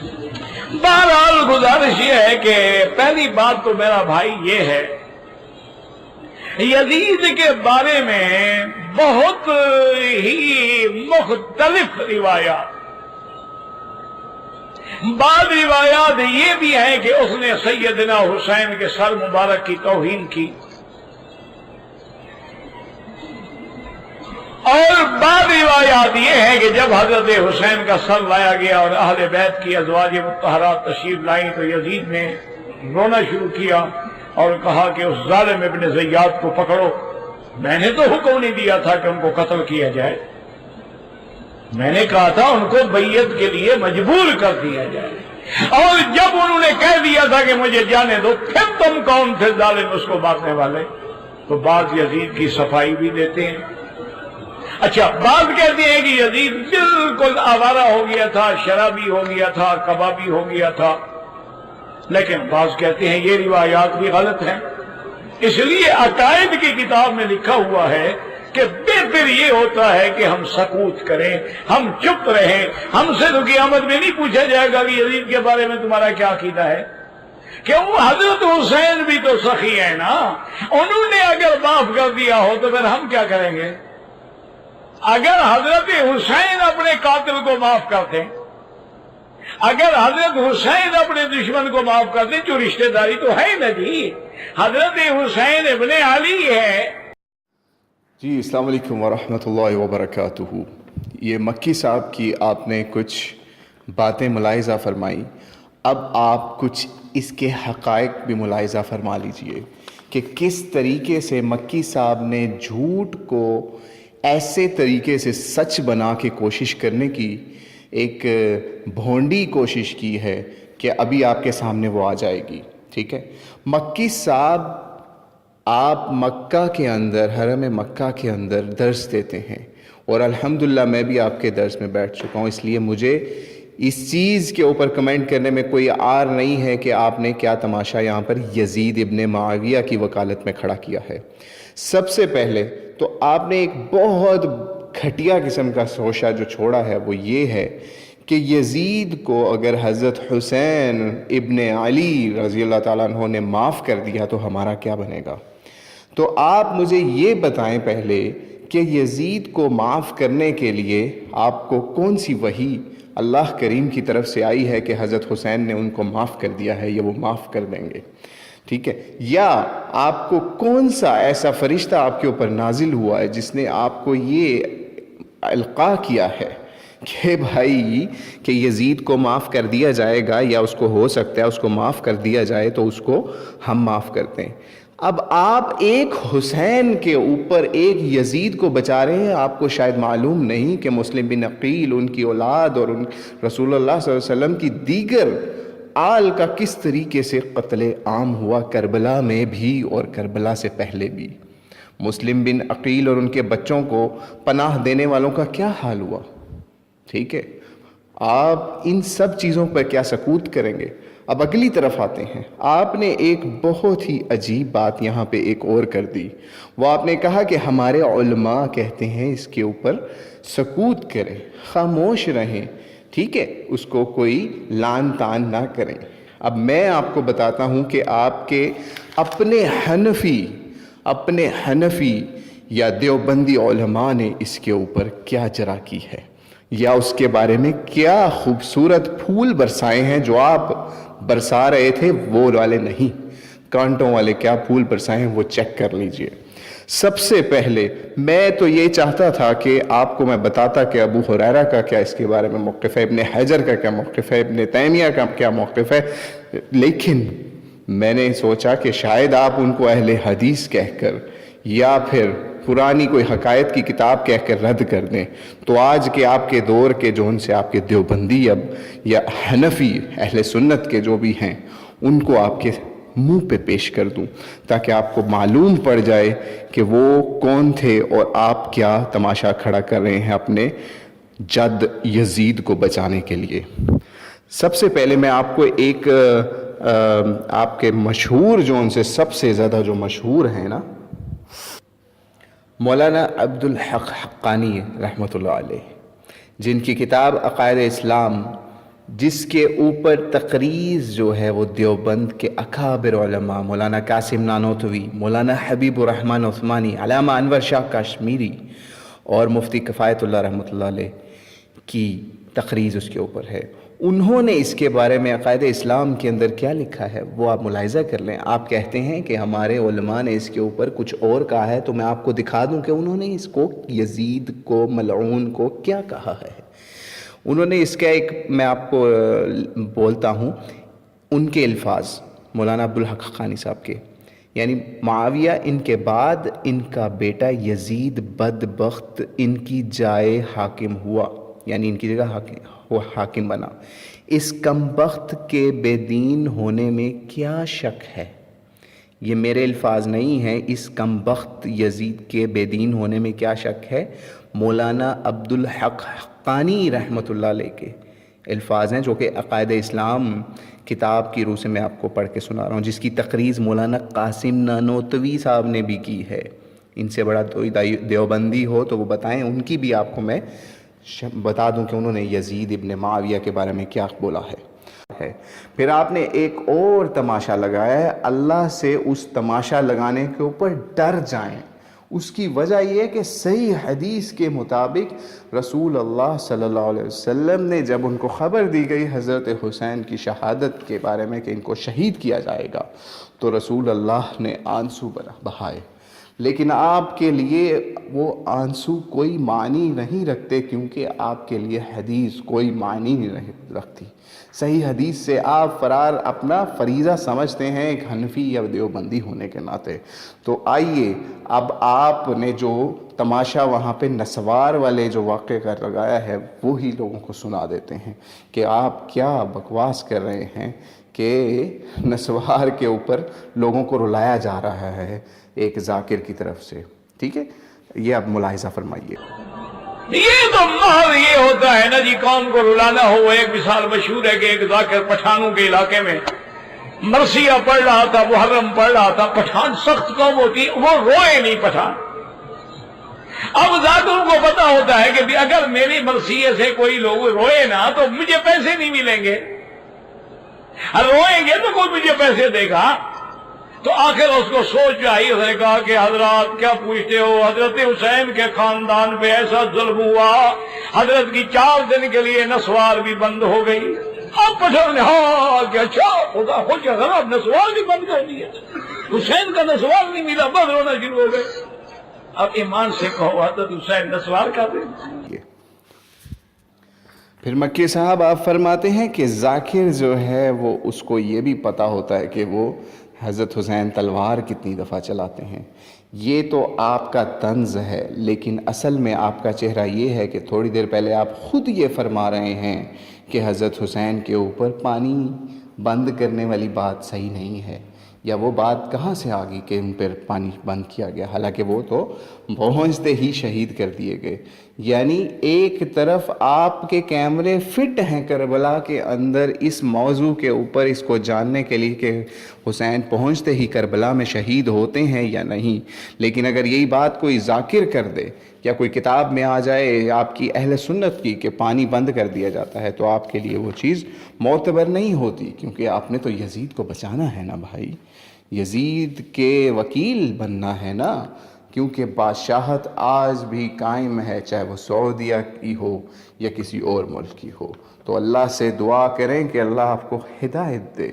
بہرحال گزارش یہ ہے کہ پہلی بات تو میرا بھائی یہ ہے، یزید کے بارے میں بہت ہی مختلف روایات، بعض روایات یہ بھی ہیں کہ اس نے سیدنا حسین کے سر مبارک کی توہین کی، اور بعض روایات یہ ہے کہ جب حضرت حسین کا سر لایا گیا اور اہل بیت کی ازواج مطہرات تشریف لائیں تو یزید نے رونا شروع کیا اور کہا کہ اس ظالم ابن زیاد کو پکڑو، میں نے تو حکم نہیں دیا تھا کہ ان کو قتل کیا جائے، میں نے کہا تھا ان کو بیعت کے لیے مجبور کر دیا جائے، اور جب انہوں نے کہہ دیا تھا کہ مجھے جانے دو، پھر تم کون تھے ظالم اس کو مارنے والے؟ تو بعض یزید کی صفائی بھی دیتے ہیں۔ اچھا، بعض کہتے ہیں کہ یزید بالکل آوارہ ہو گیا تھا، شرابی ہو گیا تھا، کبابی ہو گیا تھا، لیکن بعض کہتے ہیں یہ روایات بھی غلط ہیں۔ اس لیے عقائد کی کتاب میں لکھا ہوا ہے کہ بہتر یہ ہوتا ہے کہ ہم سکوت کریں، ہم چپ رہیں، ہم سے تو قیامت میں نہیں پوچھا جائے گا کہ یزید کے بارے میں تمہارا کیا عقیدہ ہے، کہ وہ حضرت حسین بھی تو سخی ہے نا، انہوں نے اگر معاف کر دیا ہو تو پھر ہم کیا کریں گے؟ اگر حضرت حسین اپنے قاتل کو معاف کرتے، اگر حضرت حسین اپنے دشمن کو معاف کرتے، جو رشتہ داری تو ہے نا جی، حضرت حسین ابن علی ہے۔ جی السلام علیکم ورحمۃ اللہ وبرکاتہ۔ یہ مکی صاحب کی آپ نے کچھ باتیں ملاحظہ فرمائی، اب آپ کچھ اس کے حقائق بھی ملاحظہ فرما لیجئے کہ کس طریقے سے مکی صاحب نے جھوٹ کو ایسے طریقے سے سچ بنا کے کوشش کرنے کی ایک بھونڈی کوشش کی ہے کہ ابھی آپ کے سامنے وہ آ جائے گی، ٹھیک ہے۔ مکی صاحب آپ مکہ کے اندر، حرم مکہ کے اندر درس دیتے ہیں، اور الحمدللہ میں بھی آپ کے درس میں بیٹھ چکا ہوں، اس لیے مجھے اس چیز کے اوپر کمنٹ کرنے میں کوئی عار نہیں ہے کہ آپ نے کیا تماشا یہاں پر یزید ابن معاویہ کی وکالت میں کھڑا کیا ہے۔ سب سے پہلے تو آپ نے ایک بہت گھٹیا قسم کا شوشہ جو چھوڑا ہے وہ یہ ہے کہ یزید کو اگر حضرت حسین ابن علی رضی اللہ تعالیٰ عنہ نے معاف کر دیا تو ہمارا کیا بنے گا؟ تو آپ مجھے یہ بتائیں پہلے کہ یزید کو معاف کرنے کے لیے آپ کو کون سی وحی اللہ کریم کی طرف سے آئی ہے کہ حضرت حسین نے ان کو معاف کر دیا ہے یا وہ معاف کر دیں گے، ٹھیک ہے؟ یا آپ کو کون سا ایسا فرشتہ آپ کے اوپر نازل ہوا ہے جس نے آپ کو یہ القاء کیا ہے کہ بھائی کہ یزید کو معاف کر دیا جائے گا، یا اس کو ہو سکتا ہے اس کو معاف کر دیا جائے تو اس کو ہم معاف کرتے ہیں۔ اب آپ ایک حسین کے اوپر ایک یزید کو بچا رہے ہیں، آپ کو شاید معلوم نہیں کہ مسلم بن عقیل، ان کی اولاد اور ان رسول اللہ صلی اللہ علیہ وسلم کی دیگر آل کا کس طریقے سے قتل عام ہوا، کربلا میں بھی اور کربلا سے پہلے بھی۔ مسلم بن عقیل اور ان کے بچوں کو پناہ دینے والوں کا کیا حال ہوا، ٹھیک ہے؟ آپ ان سب چیزوں پر کیا سکوت کریں گے؟ اب اگلی طرف آتے ہیں، آپ نے ایک بہت ہی عجیب بات یہاں پہ ایک اور کر دی، وہ آپ نے کہا کہ ہمارے علماء کہتے ہیں اس کے اوپر سکوت کریں، خاموش رہیں، ٹھیک ہے، اس کو کوئی لان تان نہ کریں۔ اب میں آپ کو بتاتا ہوں کہ آپ کے اپنے حنفی یا دیوبندی علماء نے اس کے اوپر کیا جرا کی ہے، یا اس کے بارے میں کیا خوبصورت پھول برسائے ہیں جو آپ برسا رہے تھے، وہ والے نہیں، کانٹوں والے کیا پھول برسائے ہیں وہ چیک کر لیجئے۔ سب سے پہلے میں تو یہ چاہتا تھا کہ آپ کو میں بتاتا کہ ابو ہریرہ کا کیا اس کے بارے میں موقف ہے، ابن حجر کا کیا موقف ہے، ابن تیمیہ کا کیا موقف ہے، لیکن میں نے سوچا کہ شاید آپ ان کو اہل حدیث کہہ کر یا پھر پرانی کوئی حقائق کی کتاب کہہ کر رد کر دیں، تو آج کے آپ کے دور کے جو ان سے آپ کے دیوبندی اب یا حنفی اہل سنت کے جو بھی ہیں ان کو آپ کے منہ پہ پیش کر دوں، تاکہ آپ کو معلوم پڑ جائے کہ وہ کون تھے اور آپ کیا تماشا کھڑا کر رہے ہیں اپنے جد یزید کو بچانے کے لیے۔ سب سے پہلے میں آپ کو ایک آپ کے مشہور جو ان سے سب سے زیادہ جو مشہور ہیں نا، مولانا عبدالحق حقانی رحمۃ اللہ علیہ، جن کی کتاب عقائد اسلام جس کے اوپر تقریض جو ہے وہ دیوبند کے اکابر علماء مولانا قاسم نانوتوی، مولانا حبیب الرحمن عثمانی، علامہ انور شاہ کشمیری اور مفتی کفایت اللہ رحمۃ اللہ علیہ کی تقریض اس کے اوپر ہے۔ انہوں نے اس کے بارے میں عقائد اسلام کے اندر کیا لکھا ہے وہ آپ ملاحظہ کر لیں۔ آپ کہتے ہیں کہ ہمارے علماء نے اس کے اوپر کچھ اور کہا ہے، تو میں آپ کو دکھا دوں کہ انہوں نے اس کو یزید کو ملعون کو کیا کہا ہے۔ انہوں نے اس کا ایک میں آپ کو بولتا ہوں ان کے الفاظ، مولانا عبدالحق حقانی صاحب کے، یعنی معاویہ ان کے بعد ان کا بیٹا یزید بدبخت ان کی جائے حاکم ہوا، یعنی ان کی جگہ وہ حاکم بنا۔ اس کمبخت کے بے دین ہونے میں کیا شک ہے؟ یہ میرے الفاظ نہیں ہیں، اس کمبخت یزید کے بے دین ہونے میں کیا شک ہے؟ مولانا عبدالحق حقانی رحمۃ اللہ علیہ کے الفاظ ہیں، جو کہ عقائد اسلام کتاب کی روح سے میں آپ کو پڑھ کے سنا رہا ہوں، جس کی تقریض مولانا قاسم نانوتوی صاحب نے بھی کی ہے۔ ان سے بڑا کوئی دیوبندی ہو تو وہ بتائیں، ان کی بھی آپ کو میں بتا دوں کہ انہوں نے یزید ابن معاویہ کے بارے میں کیا بولا ہے۔ پھر آپ نے ایک اور تماشا لگایا ہے، اللہ سے اس تماشا لگانے کے اوپر ڈر جائیں۔ اس کی وجہ یہ ہے کہ صحیح حدیث کے مطابق رسول اللہ صلی اللہ علیہ وسلم نے جب ان کو خبر دی گئی حضرت حسین کی شہادت کے بارے میں کہ ان کو شہید کیا جائے گا، تو رسول اللہ نے آنسو بہائے، لیکن آپ کے لیے وہ آنسو کوئی معنی نہیں رکھتے، کیونکہ آپ کے لیے حدیث کوئی معنی نہیں رکھتی۔ صحیح حدیث سے آپ فرار اپنا فریضہ سمجھتے ہیں ایک حنفی یا دیوبندی ہونے کے ناطے۔ تو آئیے اب آپ نے جو تماشا وہاں پہ نسوار والے جو واقعے کا لگایا ہے وہی لوگوں کو سنا دیتے ہیں کہ آپ کیا بکواس کر رہے ہیں کہ نسوار کے اوپر لوگوں کو رلایا جا رہا ہے ایک ذاکر کی طرف سے۔ ٹھیک ہے، یہ اب ملاحظہ فرمائیے۔ یہ تو محض یہ ہوتا ہے نا جی، قوم کو رلانا ہو۔ ایک مثال مشہور ہے کہ ایک ذاکر پٹھانوں کے علاقے میں مرثیہ پڑھ رہا تھا، محرم پڑھ رہا تھا۔ پٹھان سخت قوم ہوتی، وہ روئے نہیں پٹھان۔ اب ذاکروں کو پتا ہوتا ہے کہ اگر میری مرثیے سے کوئی لوگ روئے نا تو مجھے پیسے نہیں ملیں گے، روئیں گے تو کوئی مجھے پیسے دے گا۔ تو آخر اس کو سوچ آئی، اس نے کہا کہ حضرات کیا پوچھتے ہو، حضرت حسین کے خاندان پہ ایسا ظلم ہوا، حضرت کی 4 دن کے لیے نسوار بھی بند ہو گئی۔ اب پٹھان نے ہاں کہ اچھا خدا خوش ہے، اب نسوار بھی بند کر دیا، حسین کا نسوار نہیں ملا، بند ہونا شروع ہو گئے۔ اب ایمان سے کہو حضرت حسین نسوار کا دے۔ پھر مکی صاحب آپ فرماتے ہیں کہ ذاکر جو ہے وہ اس کو یہ بھی پتا ہوتا ہے کہ وہ حضرت حسین تلوار کتنی دفعہ چلاتے ہیں۔ یہ تو آپ کا طنز ہے، لیکن اصل میں آپ کا چہرہ یہ ہے کہ تھوڑی دیر پہلے آپ خود یہ فرما رہے ہیں کہ حضرت حسین کے اوپر پانی بند کرنے والی بات صحیح نہیں ہے، یا وہ بات کہاں سے آ گئی کہ ان پر پانی بند کیا گیا، حالانکہ وہ تو پہنچتے ہی شہید کر دیے گئے۔ یعنی ایک طرف آپ کے کیمرے فٹ ہیں کربلا کے اندر اس موضوع کے اوپر اس کو جاننے کے لیے کہ حسین پہنچتے ہی کربلا میں شہید ہوتے ہیں یا نہیں، لیکن اگر یہی بات کوئی ذاکر کر دے یا کوئی کتاب میں آ جائے آپ کی اہل سنت کی کہ پانی بند کر دیا جاتا ہے، تو آپ کے لیے وہ چیز معتبر نہیں ہوتی، کیونکہ آپ نے تو یزید کو بچانا ہے نا بھائی، یزید کے وکیل بننا ہے نا، کیونکہ بادشاہت آج بھی قائم ہے، چاہے وہ سعودیہ کی ہو یا کسی اور ملک کی ہو۔ تو اللہ سے دعا کریں کہ اللہ آپ کو ہدایت دے۔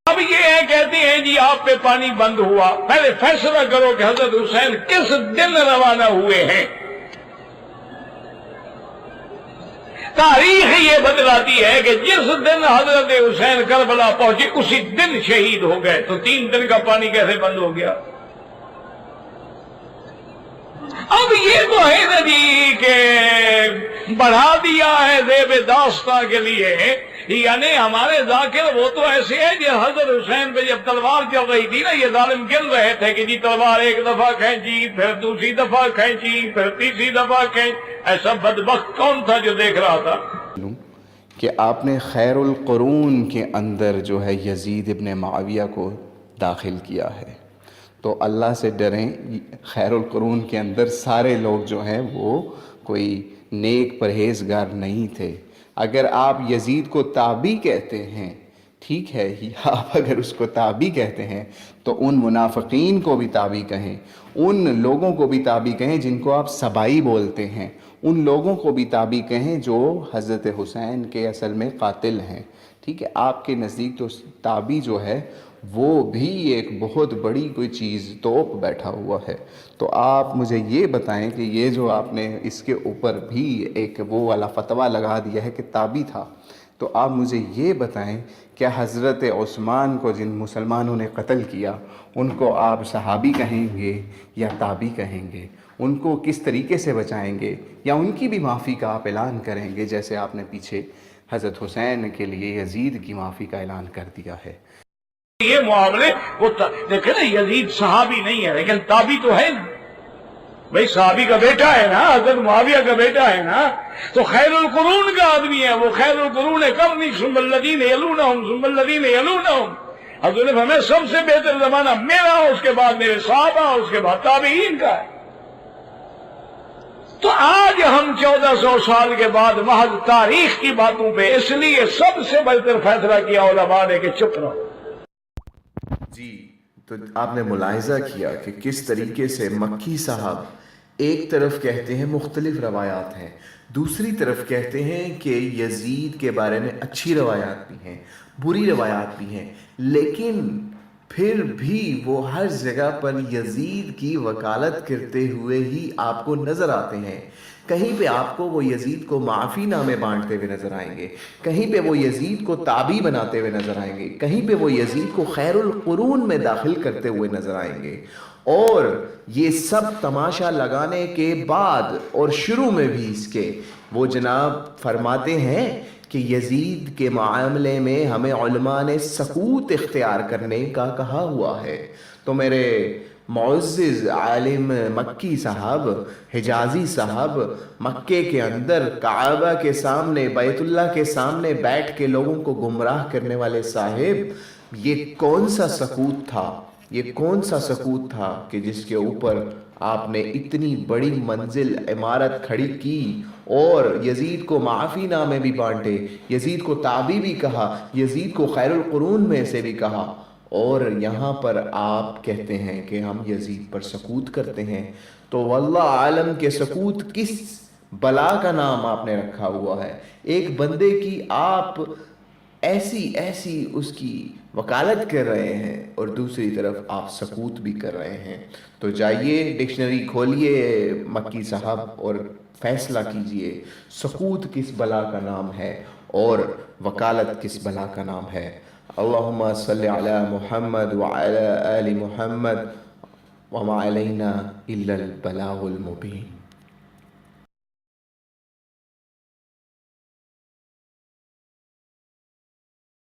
اب یہ ہے کہتے ہیں جی آپ پہ پانی بند ہوا، پہلے فیصلہ کرو کہ حضرت حسین کس دن روانہ ہوئے ہیں۔ تاریخ یہ بتلاتی ہے کہ جس دن حضرت حسین کربلا پہنچے اسی دن شہید ہو گئے، تو 3 دن کا پانی کیسے بند ہو گیا؟ اب یہ تو ہے نا جی کہ بڑھا دیا ہے زیب داستاں کے لیے، یعنی ہمارے ذاکر وہ تو ایسے ہیں جو حضرت حسین پہ جب تلوار چل رہی تھی نا، یہ ظالم گن رہے تھے کہ جی تلوار ایک دفعہ کھینچی، پھر دوسری دفعہ کھینچی، پھر تیسری دفعہ ایسا بدبخت کون تھا جو دیکھ رہا تھا؟ کہ آپ نے خیر القرون کے اندر جو ہے یزید ابن معاویہ کو داخل کیا ہے، تو اللہ سے ڈریں۔ خیر القرون کے اندر سارے لوگ جو ہیں وہ کوئی نیک پرہیزگار نہیں تھے، اگر آپ یزید کو تابی کہتے ہیں، ٹھیک ہے، آپ اگر اس کو تابی کہتے ہیں تو ان منافقین کو بھی تابی کہیں، ان لوگوں کو بھی تابی کہیں جن کو آپ سبائی بولتے ہیں، ان لوگوں کو بھی تابی کہیں جو حضرت حسین کے اصل میں قاتل ہیں، ٹھیک ہے۔ آپ کے نزدیک تو تابی جو ہے وہ بھی ایک بہت بڑی کوئی چیز توپ بیٹھا ہوا ہے۔ تو آپ مجھے یہ بتائیں کہ یہ جو آپ نے اس کے اوپر بھی ایک وہ والا فتویٰ لگا دیا ہے کہ تابی تھا، تو آپ مجھے یہ بتائیں کیا حضرت عثمان کو جن مسلمانوں نے قتل کیا ان کو آپ صحابی کہیں گے یا تابی کہیں گے؟ ان کو کس طریقے سے بچائیں گے، یا ان کی بھی معافی کا آپ اعلان کریں گے جیسے آپ نے پیچھے حضرت حسین کے لیے یزید کی معافی کا اعلان کر دیا ہے؟ یہ معاملے وہ دیکھیں نا، یزید صحابی نہیں ہے لیکن تابی تو ہے نا، بھئی صحابی کا بیٹا ہے نا، حضرت معاویہ کا بیٹا ہے نا، تو خیر القرون کا آدمی ہے وہ، خیر القرون قرنی ثم الذین یلونہم ثم الذین یلونہم۔ حضرت نے فرمایا سب سے بہتر زمانہ میرا، اس کے بعد میرے صحابہ، اس کے بعد تابعین کا ہے۔ تو آج ہم 1400 سال کے بعد محض تاریخ کی باتوں پہ اس لیے سب سے بہتر فیصلہ کیا علماء نے کہ چپ رہو۔ جی، تو آپ نے ملاحظہ کیا کہ کس طریقے سے مکی صاحب ایک طرف کہتے ہیں مختلف روایات ہیں، دوسری طرف کہتے ہیں کہ یزید کے بارے میں اچھی روایات بھی ہیں، بری روایات بھی ہیں، لیکن پھر بھی وہ ہر جگہ پر یزید کی وکالت کرتے ہوئے ہی آپ کو نظر آتے ہیں۔ کہیں پہ آپ کو وہ یزید کو معافی نامے بانٹتے ہوئے نظر آئیں گے، کہیں پہ وہ یزید کو تابی بناتے ہوئے نظر آئیں گے، کہیں پہ وہ یزید کو خیر القرون میں داخل کرتے ہوئے نظر آئیں گے۔ اور یہ سب تماشا لگانے کے بعد اور شروع میں بھی اس کے وہ جناب فرماتے ہیں کہ یزید کے معاملے میں ہمیں علماء نے سکوت اختیار کرنے کا کہا ہوا ہے۔ تو میرے معزز عالم مکی صاحب، حجازی صاحب، مکے کے اندر کعبہ کے سامنے، بیت اللہ کے سامنے بیٹھ کے لوگوں کو گمراہ کرنے والے صاحب، یہ کون سا سکوت تھا؟ یہ کون سا سکوت تھا کہ جس کے اوپر آپ نے اتنی بڑی منزل عمارت کھڑی کی اور یزید کو معافی نامے بھی بانٹے، یزید کو تابی بھی کہا، یزید کو خیر القرون میں سے بھی کہا، اور یہاں پر آپ کہتے ہیں کہ ہم یزید پر سکوت کرتے ہیں؟ تو واللہ عالم کے سکوت کس بلا کا نام آپ نے رکھا ہوا ہے؟ ایک بندے کی آپ ایسی اس کی وکالت کر رہے ہیں اور دوسری طرف آپ سکوت بھی کر رہے ہیں۔ تو جائیے ڈکشنری کھولیے مکی صاحب اور فیصلہ کیجئے، سکوت کس بلا کا نام ہے اور وکالت کس بلا کا نام ہے۔ اللہم صلی علی محمد وعلی آل محمد وما علینا الا البلاغ المبین۔